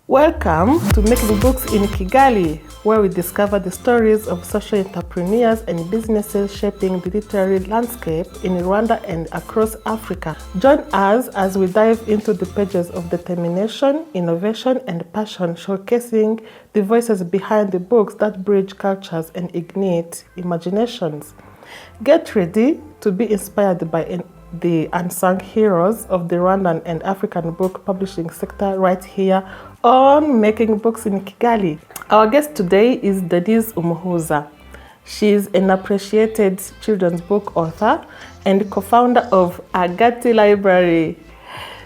Welcome to Making Books in Kigali, where we discover the stories of social entrepreneurs and businesses shaping the literary landscape in Rwanda and across Africa. Join us as we dive into the pages of determination, innovation, and passion, showcasing the voices behind the books that bridge cultures and ignite imaginations. Get ready to be inspired by the unsung heroes of the Rwandan and African book publishing sector right here on Making Books in Kigali. Our guest today is Denyse Umuhuza. She is an appreciated children's book author and co-founder of Agati Library.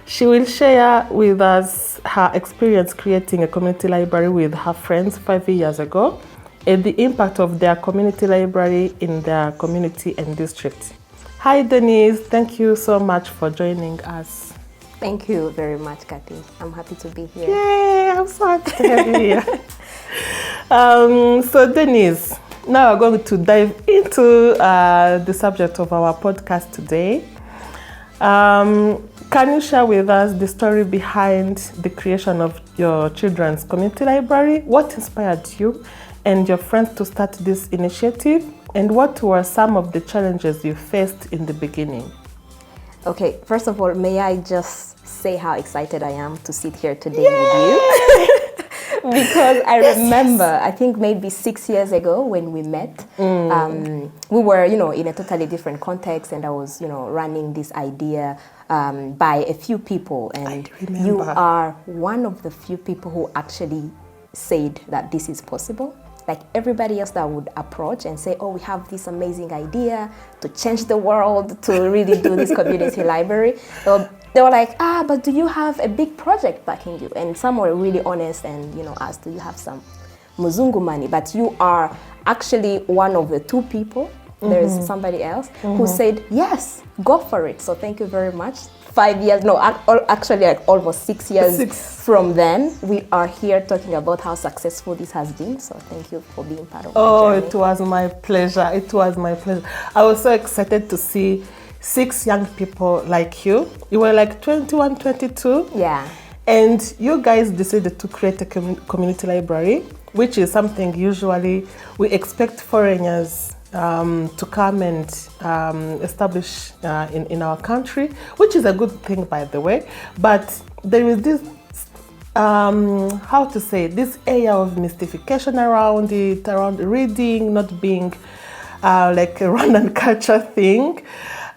She will share with us her experience creating a community library with her friends 5 years ago and the impact of their community library in their community and district. Hi Denyse, thank you so much for joining us. Thank you very much, Kathy. I'm happy to be here. Yay, I'm so happy to have you here. So Denyse, now we're going to dive into the subject of our podcast today. Can you share with us the story behind the creation of your children's community library? What inspired you and your friends to start this initiative? And what were some of the challenges you faced in the beginning? Okay, first of all, may I just say how excited I am to sit here today with you? Because I remember, I think maybe 6 years ago when we met, we were, in a totally different context, and I was, running this idea by a few people, and you are one of the few people who actually said that this is possible. Like everybody else that would approach and say, oh, we have this amazing idea to change the world, to really do this community library. So they were like, but do you have a big project backing you? And some were really honest and, asked, do you have some Muzungu money? But you are actually one of the two people. There is somebody else who said, yes, go for it. So thank you very much. 5 years, no, actually like almost 6 years from then, we are here talking about how successful this has been. So thank you for being part of my journey. It was my pleasure. It was my pleasure. I was so excited to see 6 young people like you. You were like 21, 22. Yeah. And you guys decided to create a community library, which is something usually we expect foreigners to come and establish in our country, which is a good thing, by the way. But there is this, this area of mystification around it, around reading not being like a Rwandan culture thing,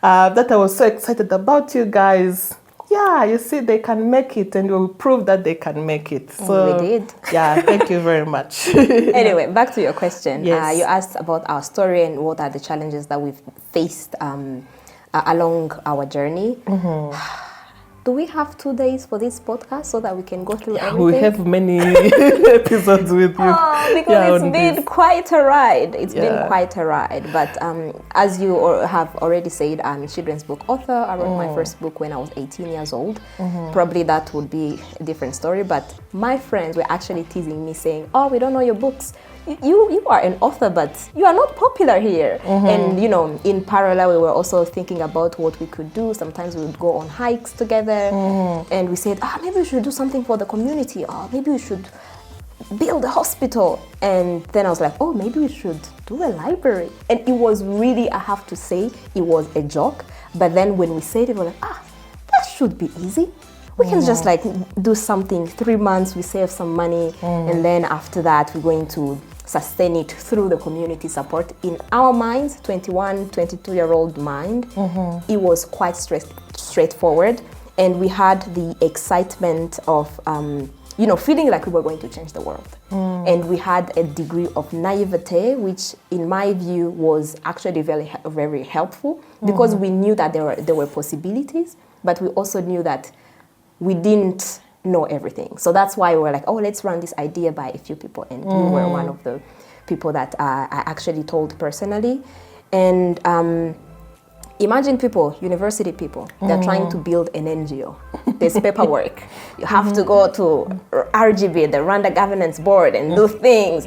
that I was so excited about you guys. Yeah, you see, they can make it, and we'll prove that they can make it. So we did. Yeah, thank you very much. Anyway, back to your question. Yes. You asked about our story and what are the challenges that we've faced along our journey. Do we have 2 days for this podcast so that we can go through everything? We have many episodes with you. Because it's been quite a ride. It's been quite a ride. But as you have already said, I'm a children's book author. I wrote my first book when I was 18 years old. Probably that would be a different story. But my friends were actually teasing me saying, oh, we don't know your books. You are an author, but you are not popular here. And, in parallel, we were also thinking about what we could do. Sometimes we would go on hikes together. And we said, maybe we should do something for the community. Or maybe we should build a hospital. And then I was like, maybe we should do a library. And it was really, I have to say, it was a joke. But then when we said it, we were like, that should be easy. We can just do something. 3 months, we save some money. And then after that, we're going to sustain it through the community support. In our minds, 21, 22-year-old mind, it was quite straightforward. And we had the excitement of, feeling like we were going to change the world. And we had a degree of naivete, which in my view was actually very, very helpful because we knew that there were possibilities, but we also knew that we didn't know everything. So that's why we were like, let's run this idea by a few people. And you were one of the people that I actually told personally. And imagine people, university people, they're trying to build an NGO. There's paperwork. You have to go to RGB, the Rwanda Governance Board, and do things.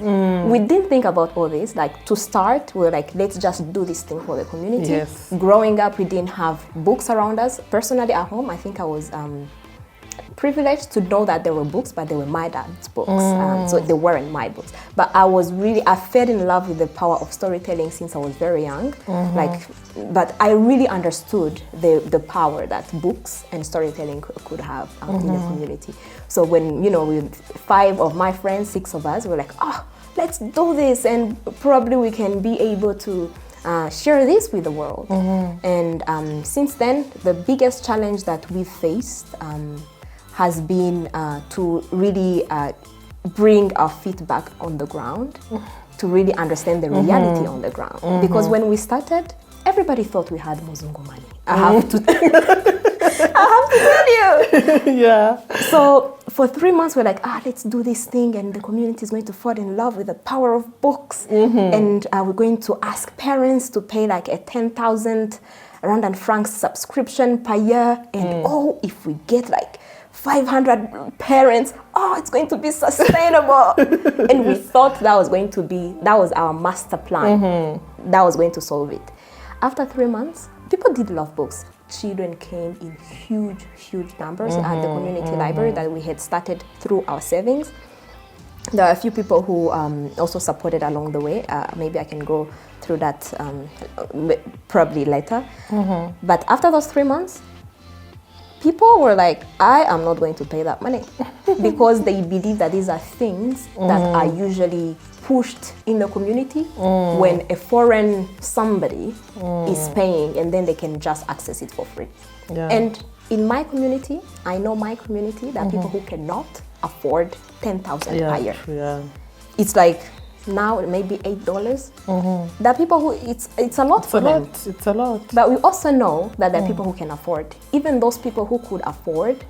We didn't think about all this. Like, to start, we were like, let's just do this thing for the community. Yes. Growing up, we didn't have books around us. Personally, at home, I think I was privileged to know that there were books, but they were my dad's books. So they weren't my books. But I fell in love with the power of storytelling since I was very young. But I really understood the power that books and storytelling could have in the community. So when, with 5 of my friends, 6 of us, we're like, let's do this, and probably we can be able to share this with the world. And since then, the biggest challenge that we've faced has been to really bring our feet back on the ground, to really understand the reality on the ground. Because when we started, everybody thought we had Muzungu money. I have to tell you. Yeah. So for 3 months, we're like, let's do this thing, and the community is going to fall in love with the power of books. And we're going to ask parents to pay like a 10,000 Rwandan francs subscription per year. And if we get like 500 parents, it's going to be sustainable. And we thought that was our master plan. That was going to solve it. After 3 months, people did love books. Children came in huge numbers at the community library that we had started through our savings. There are a few people who also supported along the way. Maybe I can go through that probably later. But after those 3 months, people were like, I am not going to pay that money, because they believe that these are things that are usually pushed in the community when a foreign somebody is paying, and then they can just access it for free. Yeah. And in my community, I know my community, there are people who cannot afford 10,000 per year. Yeah. It's like now maybe $8. There are people who it's a lot for them. It's a lot. But we also know that there are people who can afford. Even those people who could afford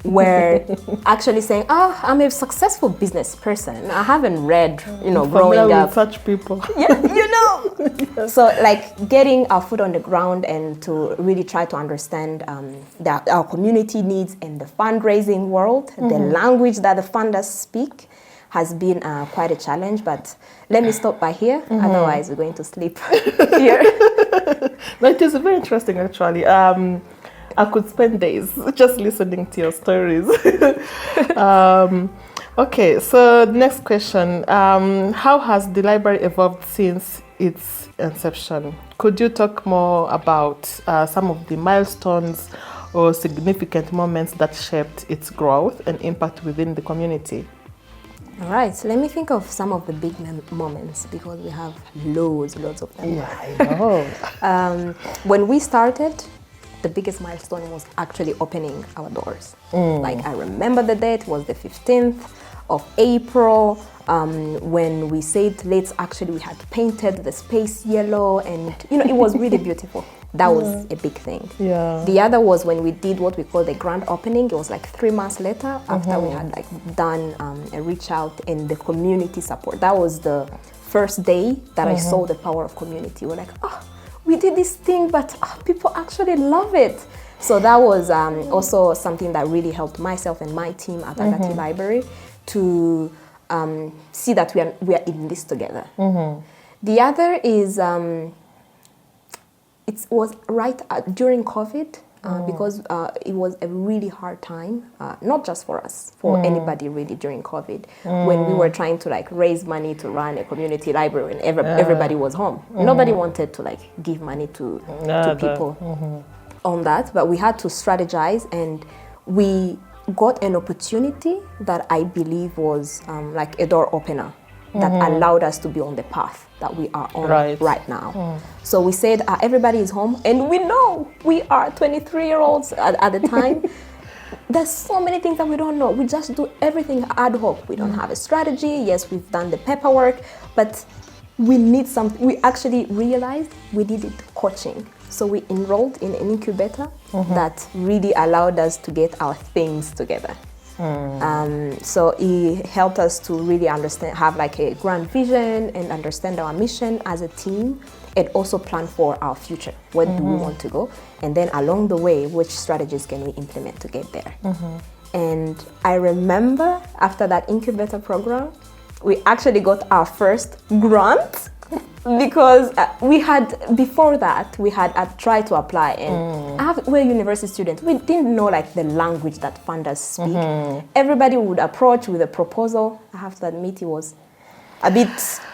were actually saying, I'm a successful business person. I haven't read, growing up. With such people. Yeah, Yes. So like getting our foot on the ground and to really try to understand that our community needs in the fundraising world, the language that the funders speak, has been quite a challenge. But let me stop by here, otherwise we're going to sleep here. No, it is very interesting actually. I could spend days just listening to your stories. Okay, so next question. How has the library evolved since its inception? Could you talk more about some of the milestones or significant moments that shaped its growth and impact within the community? All right, so let me think of some of the big moments, because we have loads of them. Yeah, I know. When we started, the biggest milestone was actually opening our doors. Like I remember the date was the 15th of April, when we said we had painted the space yellow, and it was really beautiful. That was a big thing. Yeah. The other was when we did what we call the grand opening. It was like 3 months later, after we had done a reach out and the community support. That was the first day that I saw the power of community. We're like, we did this thing, but people actually love it. So that was also something that really helped myself and my team at Agati Library to see that we are in this together. The other is it was right during COVID, because it was a really hard time, not just for us, for anybody really during COVID, when we were trying to raise money to run a community library and everybody was home. Nobody wanted to give money to people on that, but we had to strategize, and we got an opportunity that I believe was like a door opener that allowed us to be on the path that we are on right now. So we said everybody is home, and we know we are 23-year-olds at the time. There's so many things that we don't know. We just do everything ad hoc. We don't have a strategy. Yes, we've done the paperwork, but we need something. We actually realized we needed coaching. So we enrolled in an incubator that really allowed us to get our things together. So it helped us to really understand, have a grand vision and understand our mission as a team, and also plan for our future. Where do we want to go? And then along the way, which strategies can we implement to get there? And I remember after that incubator program, we actually got our first grant. because we had, before that, we had tried to apply, and we're university students. We didn't know like the language that funders speak. Everybody would approach with a proposal. I have to admit, it was a bit,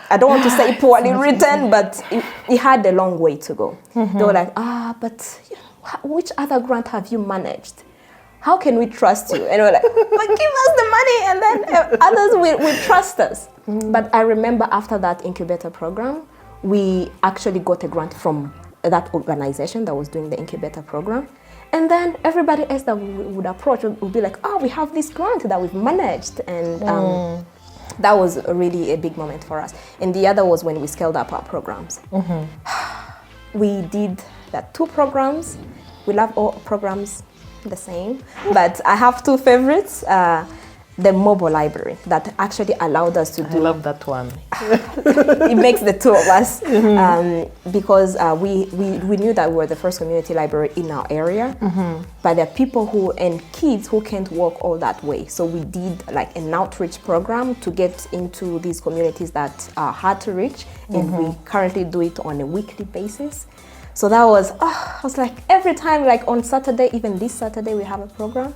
I don't want to say poorly written, but it had a long way to go. They were like, but which other grant have you managed? How can we trust you? And we're like, but give us the money, and then others will trust us. But I remember after that incubator program, we actually got a grant from that organization that was doing the incubator program. And then everybody else that we would approach would be like, oh, we have this grant that we've managed. And that was really a big moment for us. And the other was when we scaled up our programs. We did that 2 programs. We love all programs the same, but I have 2 favorites. The mobile library that actually allowed us to do. I love that one. It makes the 2 of us because we knew that we were the first community library in our area, but there are people and kids who can't walk all that way. So we did like an outreach program to get into these communities that are hard to reach, and we currently do it on a weekly basis. So that was, I was like, every time, like on Saturday, even this Saturday, we have a program.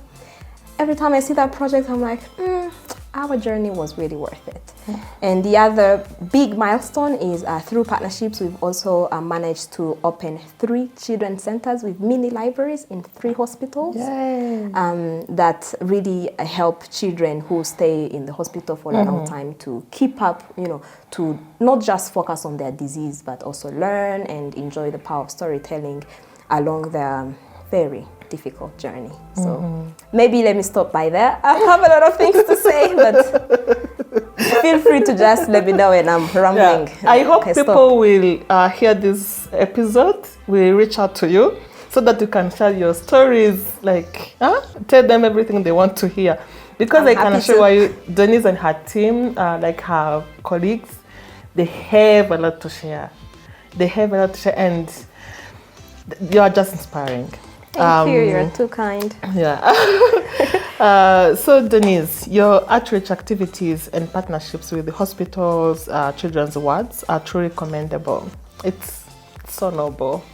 Every time I see that project, I'm like, our journey was really worth it. And the other big milestone is through partnerships, we've also managed to open 3 children's centers with mini libraries in 3 hospitals. That really help children who stay in the hospital for a long time to keep up, to not just focus on their disease, but also learn and enjoy the power of storytelling along their very difficult journey. So maybe let me stop by there. I have a lot of things to say, but feel free to just let me know when I'm rambling. I hope people will hear this episode, will reach out to you so that you can share your stories, like tell them everything they want to hear. Because I can assure you, Denyse and her team, like her colleagues, they have a lot to share. And you are just inspiring. Thank you, you're too kind. Yeah. So Denyse, your outreach activities and partnerships with the hospitals, children's wards are truly commendable. It's so noble.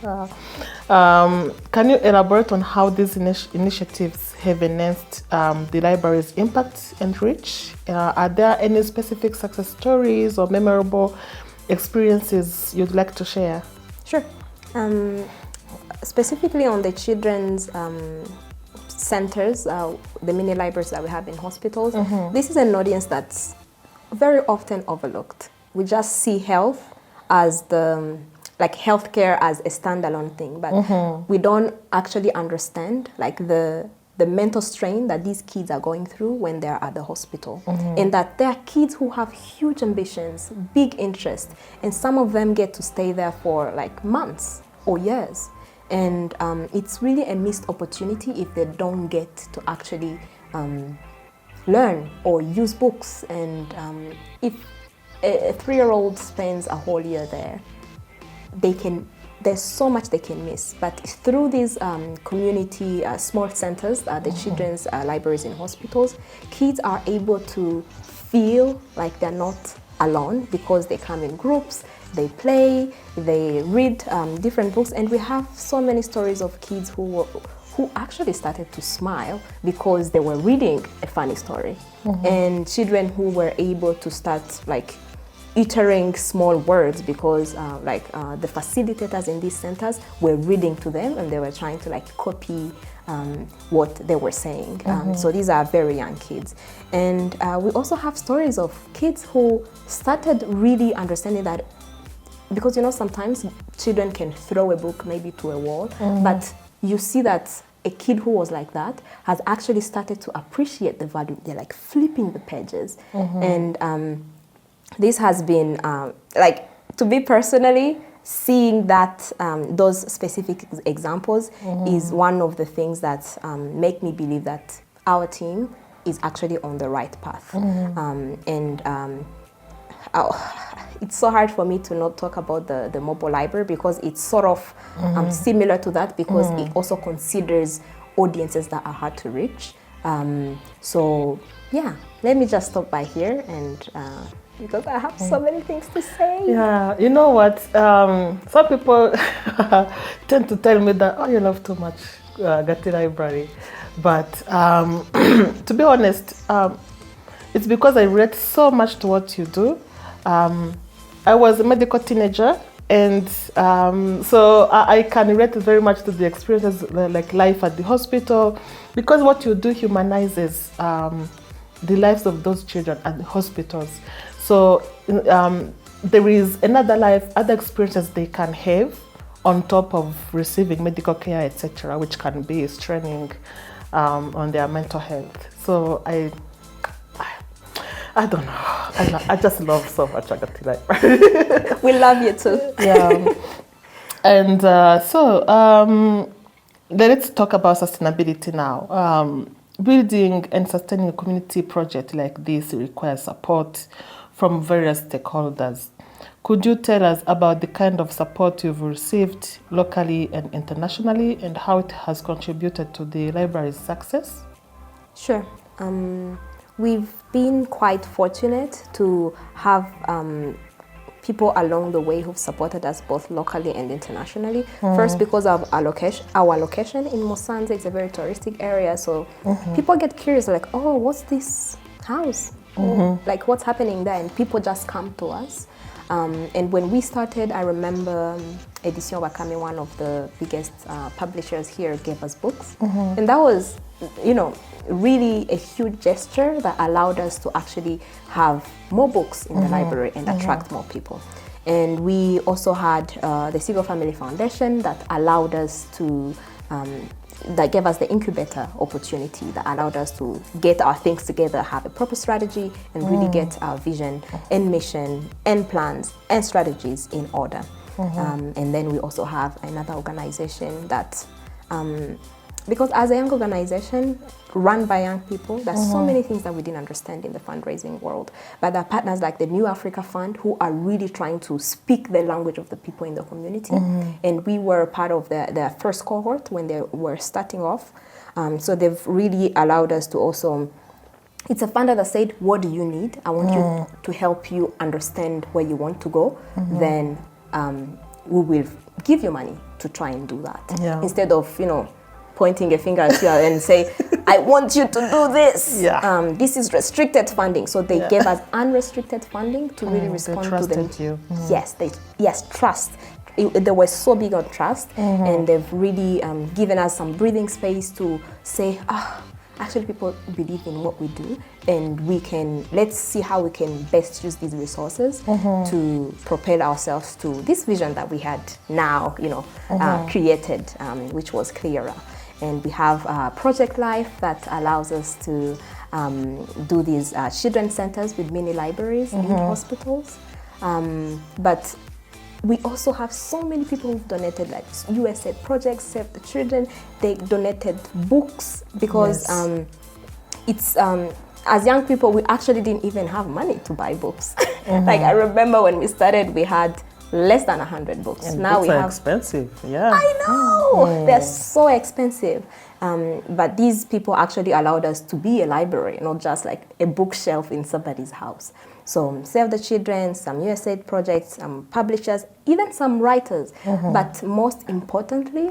Can you elaborate on how these initiatives have enhanced the library's impact and reach? Are there any specific success stories or memorable experiences you'd like to share? Sure. Specifically on the children's centers, the mini libraries that we have in hospitals, this is an audience that's very often overlooked. We just see health as healthcare as a standalone thing, but we don't actually understand like the mental strain that these kids are going through when they're at the hospital, and that there are kids who have huge ambitions, big interests, and some of them get to stay there for like months or years. And it's really a missed opportunity if they don't get to actually learn or use books. And if a 3-year-old spends a whole year there, there's so much they can miss. But through these community small centers, the children's libraries in hospitals, kids are able to feel like they're not alone because they come in groups, they play, they read different books, and we have so many stories of kids who actually started to smile because they were reading a funny story, and children who were able to start like uttering small words because the facilitators in these centers were reading to them and they were trying to like copy what they were saying. So these are very young kids. And we also have stories of kids who started really understanding that, because sometimes children can throw a book maybe to a wall, but you see that a kid who was like that has actually started to appreciate the value. They're like flipping the pages. And this has been, to me personally, seeing that those specific examples is one of the things that make me believe that our team is actually on the right path. It's so hard for me to not talk about the mobile library because it's sort of similar to that, because it also considers audiences that are hard to reach. So yeah, let me just stop by here and because I have so many things to say. Yeah, you know what? Some people tend to tell me that, oh, you love too much Agati Library. But to be honest, it's because I relate so much to what you do. I was a medical teenager, and so I can relate very much to the experiences, like life at the hospital, because what you do humanizes the lives of those children at the hospitals. So there is another life, other experiences they can have on top of receiving medical care, etc., which can be straining on their mental health. So I don't know. I just love so much Agati Library. We love you too. Yeah. And let's talk about sustainability now. Building and sustaining a community project like this requires support from various stakeholders. Could you tell us about the kind of support you've received locally and internationally, and how it has contributed to the library's success? Sure. We've been quite fortunate to have people along the way who've supported us both locally and internationally. First, because of our location in Musanze, it's a very touristic area, so people get curious, like, oh, what's this house? Like, what's happening there? And people just come to us. And when we started, I remember Edition Wakame, one of the biggest publishers here, gave us books. And that was, really a huge gesture that allowed us to actually have more books in the library and attract more people. And we also had the Sigo Family Foundation that allowed us to, that gave us the incubator opportunity that allowed us to get our things together, have a proper strategy, and really get our vision and mission and plans and strategies in order. And then we also have another organization that, because as a young organization run by young people, there's so many things that we didn't understand in the fundraising world. But there are partners like the New Africa Fund who are really trying to speak the language of the people in the community. And we were part of their first cohort when they were starting off. So they've really allowed us to also, it's a funder that said, what do you need? I want you to help you understand where you want to go. Then we will give you money to try and do that. Instead of, pointing a finger at you and say, I want you to do this. This is restricted funding. So they gave us unrestricted funding to really respond to them. You. Yes, trust. They were so big on trust, and they've really given us some breathing space to say, actually people believe in what we do, and let's see how we can best use these resources to propel ourselves to this vision that we had now, created, which was clearer. And we have Project Life that allows us to do these children's centers with mini libraries in hospitals. But we also have so many people who've donated, like USAID projects, Save the Children. They donated books because it's as young people, we actually didn't even have money to buy books. Like I remember when we started, we had less than 100 books. And now books we are have expensive. Yeah, I know they're so expensive. But these people actually allowed us to be a library, not just like a bookshelf in somebody's house. So Save the Children, some USAID projects, some publishers, even some writers. But most importantly,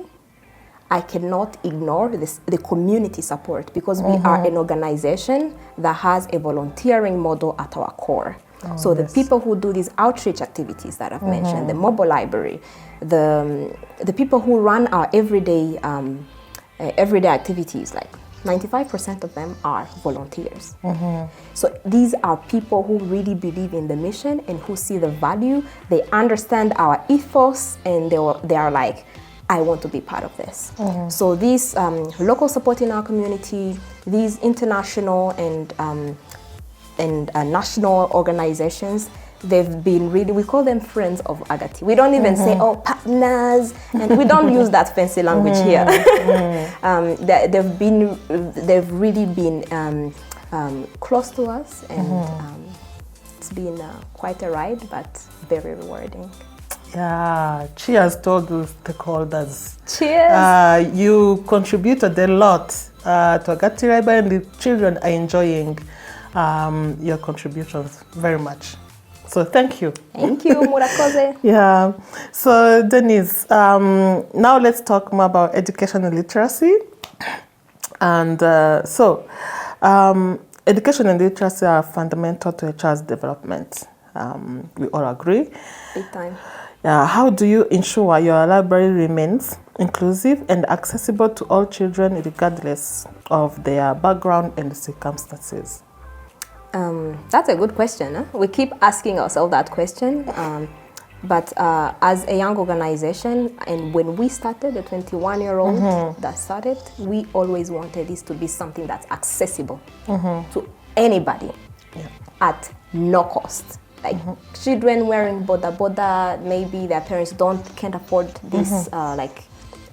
I cannot ignore the community support, because we are an organization that has a volunteering model at our core. So the people who do these outreach activities that I've mentioned, the mobile library, the people who run our everyday activities, like 95% of them are volunteers. So these are people who really believe in the mission and who see the value. They understand our ethos, and they are like, I want to be part of this. So these local support in our community, these international and national organizations, they've been really, we call them friends of Agati. We don't even say, partners, and we don't use that fancy language here. They've really been close to us, and it's been quite a ride, but very rewarding. Yeah, cheers to all the stakeholders. Cheers! You contributed a lot to Agati Library, and the children are enjoying your contributions very much. So thank you. Thank you, Murakoze. Yeah. So Denyse, now let's talk more about education and literacy. And education and literacy are fundamental to a child's development. We all agree. Big time. How do you ensure your library remains inclusive and accessible to all children regardless of their background and circumstances? That's a good question. Huh? We keep asking ourselves that question. But as a young organization, and when we started, the 21-year-old that started, we always wanted this to be something that's accessible to anybody at no cost. Like children wearing boda, maybe their parents can't afford this like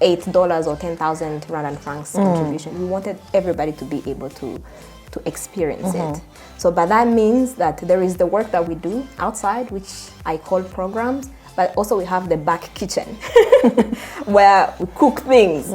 $8 or 10,000 Rwandan francs contribution. We wanted everybody to be able to experience it. So but that means that there is the work that we do outside, which I call programs, but also we have the back kitchen where we cook things.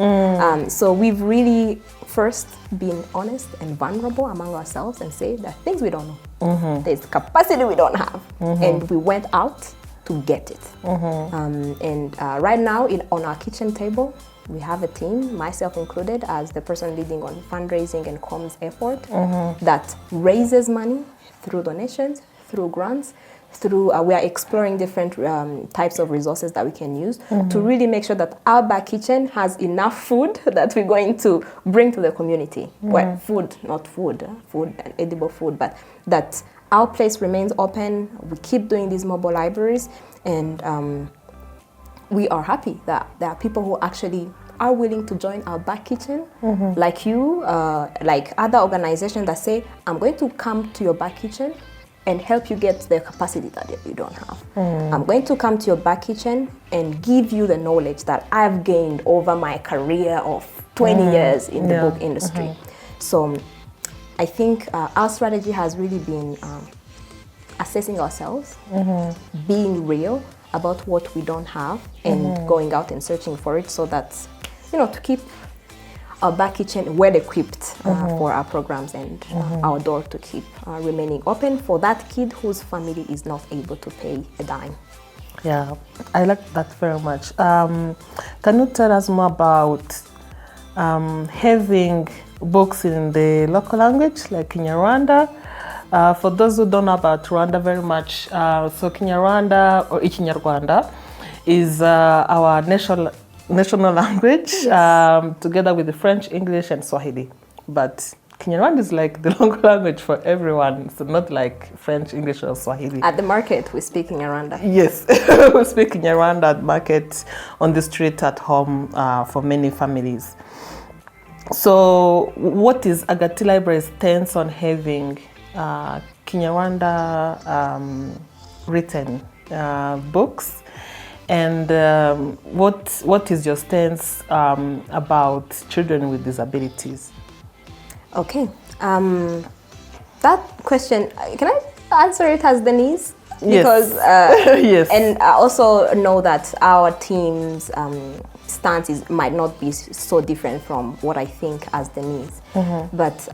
So we've really first been honest and vulnerable among ourselves and say there are things we don't know. There's capacity we don't have. And we went out to get it. Right now on our kitchen table, we have a team, myself included, as the person leading on fundraising and comms effort that raises money through donations, through grants, through we are exploring different types of resources that we can use to really make sure that our back kitchen has enough food that we're going to bring to the community. Well, food and edible food, but that our place remains open. We keep doing these mobile libraries, and we are happy that there are people who actually are willing to join our back kitchen, like you, like other organizations that say, I'm going to come to your back kitchen and help you get the capacity that you don't have. I'm going to come to your back kitchen and give you the knowledge that I've gained over my career of 20 years in the book industry. So I think our strategy has really been assessing ourselves, being real about what we don't have, and going out and searching for it, so that, to keep our back kitchen well equipped for our programs, and our door to keep remaining open for that kid whose family is not able to pay a dime. Yeah, I like that very much. Can you tell us more about having books in the local language, like in Rwanda? For those who don't know about Rwanda very much, so Kinyarwanda or Ikinyarwanda is our national language, together with the French, English, and Swahili. But Kinyarwanda is like the local language for everyone, so not like French, English, or Swahili. At the market, we speak Kinyarwanda. Yes, we speak Kinyarwanda at market, on the street, at home, for many families. So what is Agati Library's stance on having Kinyarwanda written books, and what is your stance about children with disabilities? Okay, that question, can I answer it as Denyse? Because yes. And I also know that our team's stances might not be so different from what I think as Denyse. But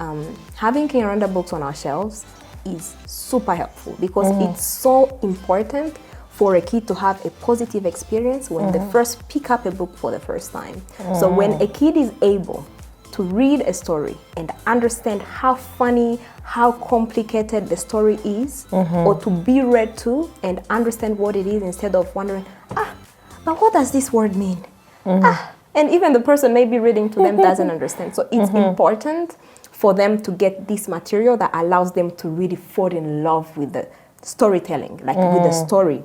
having Kinyarwanda books on our shelves is super helpful, because it's so important for a kid to have a positive experience when they first pick up a book for the first time. So when a kid is able to read a story and understand how funny, how complicated the story is, or to be read to and understand what it is, instead of wondering, but what does this word mean? And even the person maybe reading to them doesn't understand. So it's important for them to get this material that allows them to really fall in love with the storytelling, like with the story,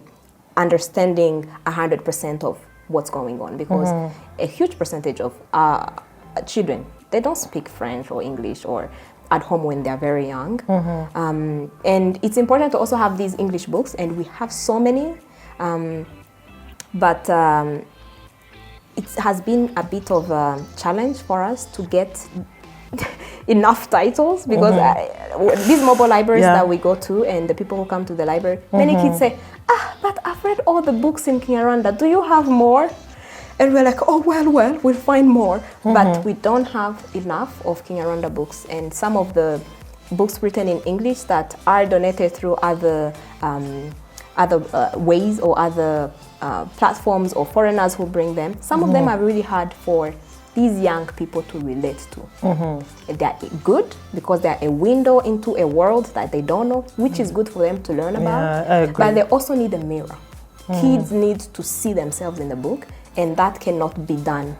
understanding 100% of what's going on, because a huge percentage of children, they don't speak French or English or at home when they're very young. And it's important to also have these English books, and we have so many, but it has been a bit of a challenge for us to get enough titles, because these mobile libraries that we go to, and the people who come to the library, many kids say, but I've read all the books in Kinyarwanda, do you have more? And we're like, oh, well, we'll find more. But we don't have enough of Kinyarwanda books, and some of the books written in English that are donated through other ways or other platforms or foreigners who bring them. Some of them are really hard for these young people to relate to. They're good because they're a window into a world that they don't know, which is good for them to learn about. I agree. But they also need a mirror. Kids need to see themselves in the book, and that cannot be done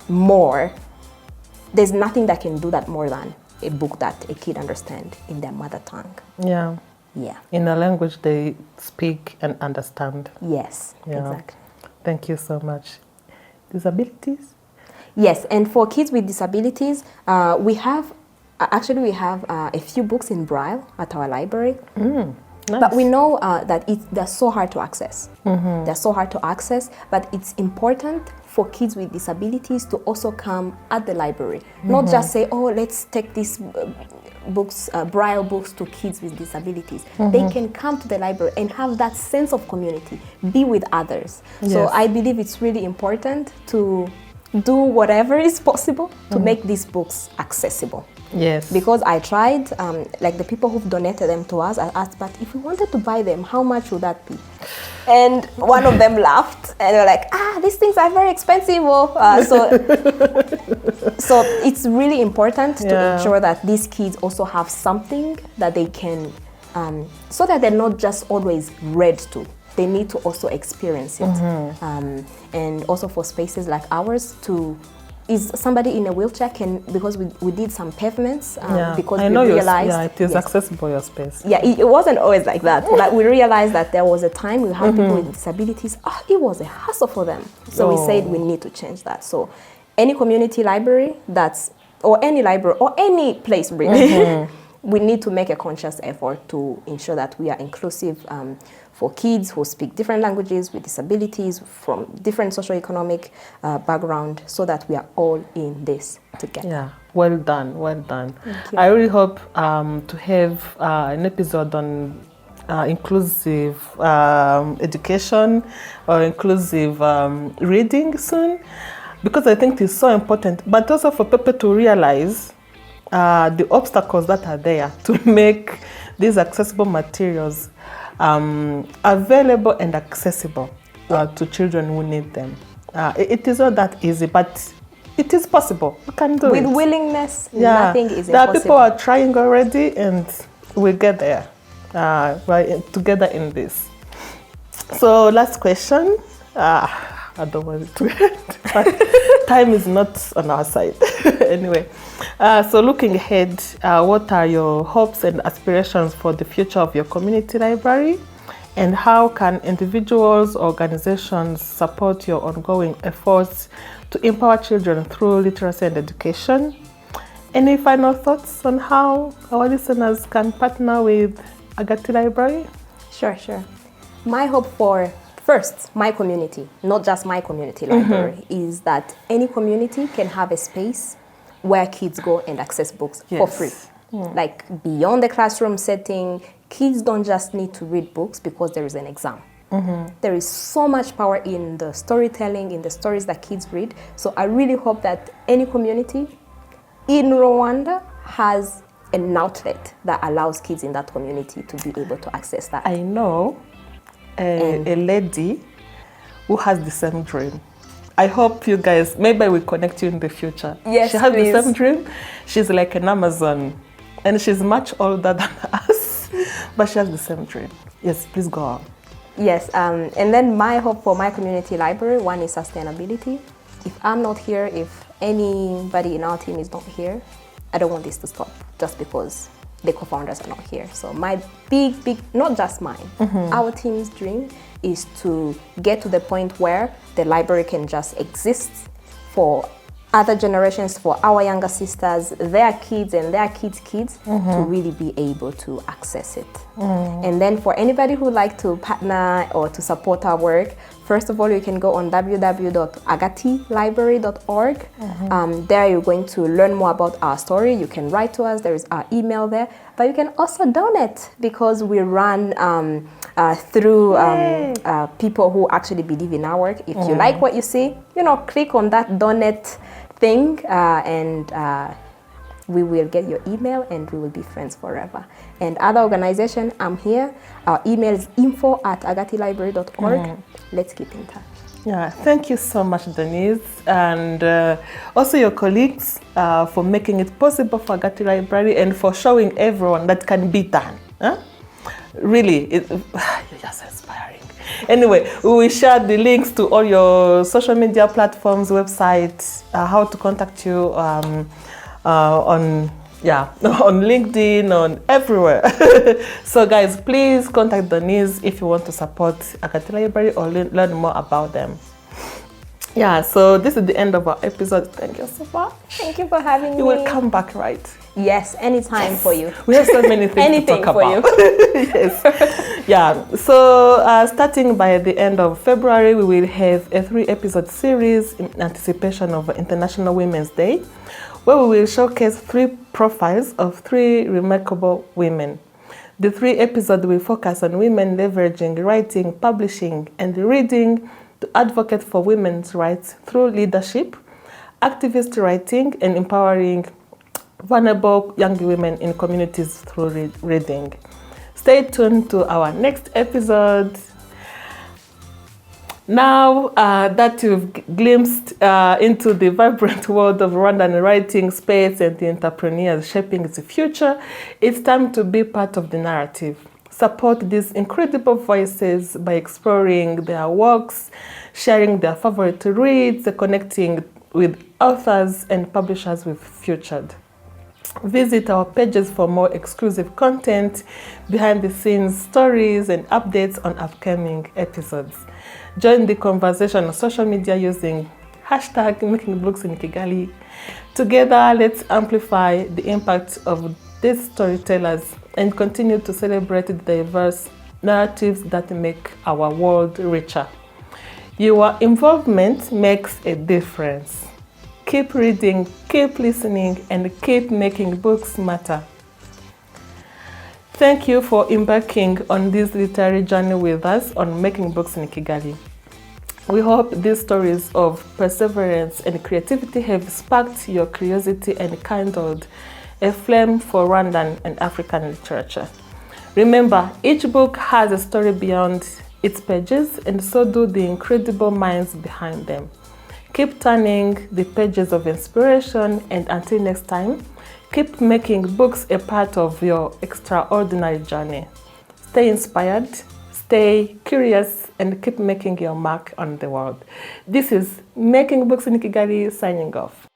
more. There's nothing that can do that more than a book that a kid understands in their mother tongue. Yeah. Yeah. In a language they speak and understand. Yes, exactly. Thank you so much. Disabilities? Yes, and for kids with disabilities, we have a few books in Braille at our library. Nice. But we know that they're so hard to access. They're so hard to access, but it's important for kids with disabilities to also come at the library. Not just say, oh, let's take these books, Braille books to kids with disabilities. They can come to the library and have that sense of community, be with others. Yes. So I believe it's really important to do whatever is possible to make these books accessible. Yes. Because I tried, like the people who've donated them to us, I asked, but if we wanted to buy them, how much would that be? And one of them laughed and they were like, these things are very expensive. So it's really important to ensure that these kids also have something that they can, so that they're not just always read to. They need to also experience it. And also for spaces like ours is somebody in a wheelchair because we did some pavements because we realized it is accessible, your space. Yeah, it wasn't always like that. But we realized that there was a time we had people with disabilities. It was a hassle for them. So we said we need to change that. So any community library or any library or any place really, we need to make a conscious effort to ensure that we are inclusive for kids who speak different languages with disabilities from different socioeconomic background, so that we are all in this together. Yeah, well done, well done. I really hope to have an episode on inclusive education or inclusive reading soon, because I think it's so important, but also for people to realize the obstacles that are there to make these accessible materials available and accessible to children who need them. It is not that easy, but it is possible. We can do it. With willingness, nothing is impossible. There are people who are trying already, and we'll get there together in this. So last question. I don't want it to end, but time is not on our side. Anyway, so looking ahead, what are your hopes and aspirations for the future of your community library? And how can individuals, organizations support your ongoing efforts to empower children through literacy and education? Any final thoughts on how our listeners can partner with Agati Library? Sure. My hope for first, my community, not just my community library, is that any community can have a space where kids go and access books for free. Like beyond the classroom setting, kids don't just need to read books because there is an exam. There is so much power in the storytelling, in the stories that kids read. So I really hope that any community in Rwanda has an outlet that allows kids in that community to be able to access that. I know a lady who has the same dream. I hope you guys, maybe we connect you in the future. Yes, she has please. the same dream. She's like an Amazon, and she's much older than us, but she has the same dream. Yes, please go on. Yes, and then my hope for my community library, one is sustainability. If I'm not here, if anybody in our team is not here, I don't want this to stop just because the co-founders are not here. So my big, not just mine, our team's dream is to get to the point where the library can just exist for other generations, for our younger sisters, their kids and their kids' kids to really be able to access it. And then for anybody who would like to partner or to support our work, first of all, you can go on www.agatilibrary.org. There you're going to learn more about our story. You can write to us. There is our email there. But you can also donate because we run through people who actually believe in our work. If you like what you see, click on that donate thing and we will get your email and we will be friends forever. And other organization, I'm here. Our email is info@agatiLibrary.org. Let's keep in touch. Yeah, thank you so much, Denyse, and also your colleagues for making it possible for Agati Library and for showing everyone that can be done. Huh? Really, you're just inspiring. Anyway, we will share the links to all your social media platforms, websites, how to contact you on LinkedIn, on everywhere. So guys, please contact Denyse if you want to support Agati Library or learn more about them. Yeah, so this is the end of our episode. Thank you so much. Thank you for having me. You will come back, right? Yes, anytime for you. We have so many things to talk about. Yes. Yeah, so starting by the end of February, we will have a 3-episode series in anticipation of International Women's Day, where we will showcase 3 profiles of 3 remarkable women. The 3 episodes will focus on women leveraging writing, publishing, and reading to advocate for women's rights through leadership, activist writing, and empowering vulnerable young women in communities through reading. Stay tuned to our next episode. Now that you've glimpsed into the vibrant world of Rwandan writing space and the entrepreneurs shaping its future, it's time to be part of the narrative. Support these incredible voices by exploring their works, sharing their favorite reads, connecting with authors and publishers we've featured. Visit our pages for more exclusive content, behind-the-scenes stories, and updates on upcoming episodes. Join the conversation on social media using #MakingBooksInKigali. Together, let's amplify the impact of these storytellers and continue to celebrate the diverse narratives that make our world richer. Your involvement makes a difference. Keep reading, keep listening, and keep making books matter. Thank you for embarking on this literary journey with us on Making Books in Kigali. We hope these stories of perseverance and creativity have sparked your curiosity and kindled a flame for Rwandan and African literature. Remember, each book has a story beyond its pages, and so do the incredible minds behind them. Keep turning the pages of inspiration, and until next time, keep making books a part of your extraordinary journey. Stay inspired, stay curious, and keep making your mark on the world. This is Making Books in Kigali signing off.